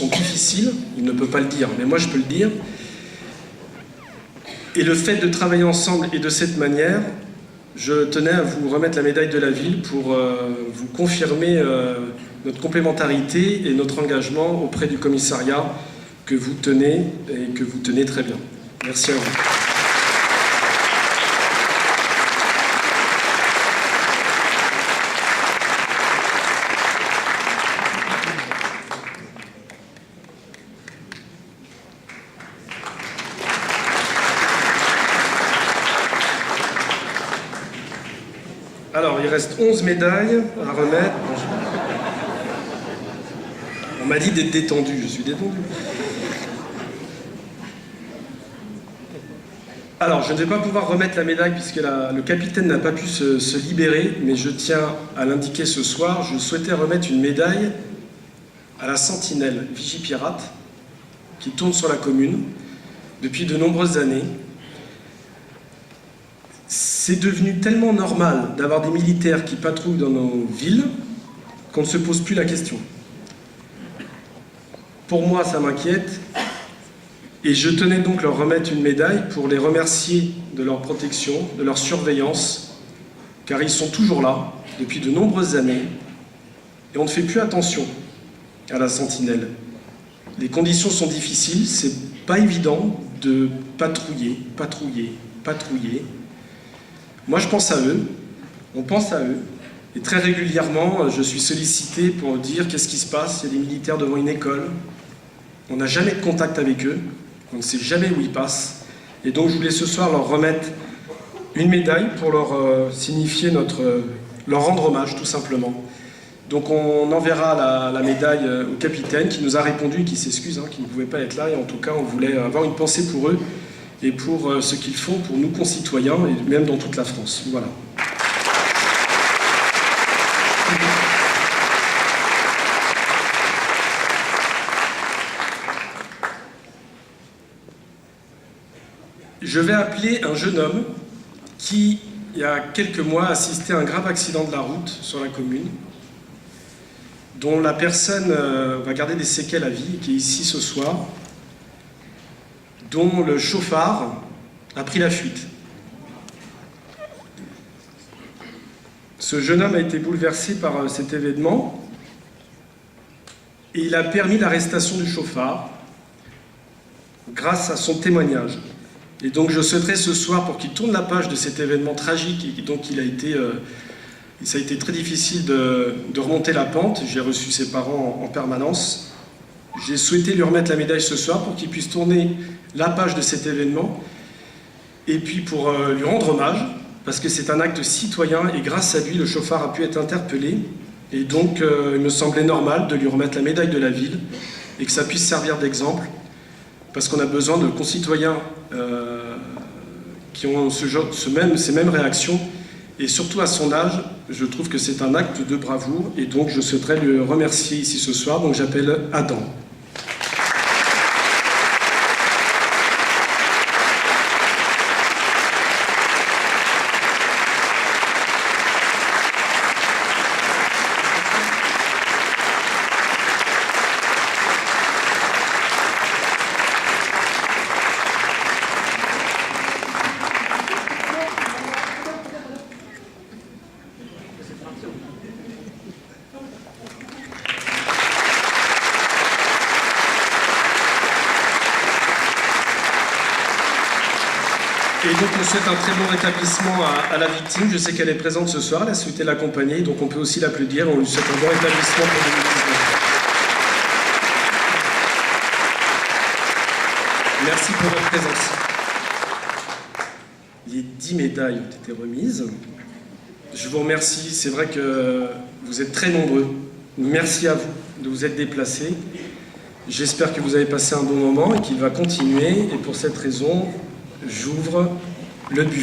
sont difficiles, il ne peut pas le dire, mais moi je peux le dire. Et le fait de travailler ensemble et de cette manière, je tenais à vous remettre la médaille de la ville pour vous confirmer notre complémentarité et notre engagement auprès du commissariat que vous tenez et que vous tenez très bien. Merci à vous. Alors, il reste 11 médailles à remettre. On m'a dit d'être détendu, je suis détendu. Alors, je ne vais pas pouvoir remettre la médaille puisque le capitaine n'a pas pu se libérer, mais je tiens à l'indiquer ce soir. Je souhaitais remettre une médaille à la Sentinelle Vigipirate qui tourne sur la commune depuis de nombreuses années. C'est devenu tellement normal d'avoir des militaires qui patrouillent dans nos villes qu'on ne se pose plus la question. Pour moi, ça m'inquiète et je tenais donc leur remettre une médaille pour les remercier de leur protection, de leur surveillance, car ils sont toujours là depuis de nombreuses années et on ne fait plus attention à la Sentinelle. Les conditions sont difficiles, c'est pas évident de patrouiller. Moi, je pense à eux, on pense à eux, et très régulièrement, je suis sollicité pour dire qu'est-ce qui se passe. Il y a des militaires devant une école, on n'a jamais de contact avec eux, on ne sait jamais où ils passent, et donc je voulais ce soir leur remettre une médaille pour leur signifier leur rendre hommage, tout simplement. Donc on enverra la médaille au capitaine qui nous a répondu et qui s'excuse, qui ne pouvait pas être là, et en tout cas, on voulait avoir une pensée pour eux, et pour ce qu'ils font pour nous concitoyens, et même dans toute la France. Voilà. Je vais appeler un jeune homme qui, il y a quelques mois, a assisté à un grave accident de la route sur la commune, dont la personne va garder des séquelles à vie, qui est ici ce soir, dont le chauffard a pris la fuite. Ce jeune homme a été bouleversé par cet événement et il a permis l'arrestation du chauffard grâce à son témoignage. Et donc je souhaiterais ce soir, pour qu'il tourne la page de cet événement tragique, et donc ça a été très difficile de remonter la pente, j'ai reçu ses parents en permanence, j'ai souhaité lui remettre la médaille ce soir pour qu'il puisse tourner la page de cet événement et puis pour lui rendre hommage parce que c'est un acte citoyen et grâce à lui le chauffard a pu être interpellé et donc il me semblait normal de lui remettre la médaille de la ville et que ça puisse servir d'exemple parce qu'on a besoin de concitoyens qui ont ces mêmes réactions et surtout à son âge je trouve que c'est un acte de bravoure et donc je souhaiterais le remercier ici ce soir, donc j'appelle Adam. Et donc on souhaite un très bon rétablissement à la victime. Je sais qu'elle est présente ce soir, elle a souhaité l'accompagner, donc on peut aussi l'applaudir. On lui souhaite un bon rétablissement pour 2019. Merci pour votre présence. Les 10 médailles ont été remises. Je vous remercie, c'est vrai que vous êtes très nombreux. Merci à vous de vous être déplacés. J'espère que vous avez passé un bon moment et qu'il va continuer. Et pour cette raison, j'ouvre le buffet.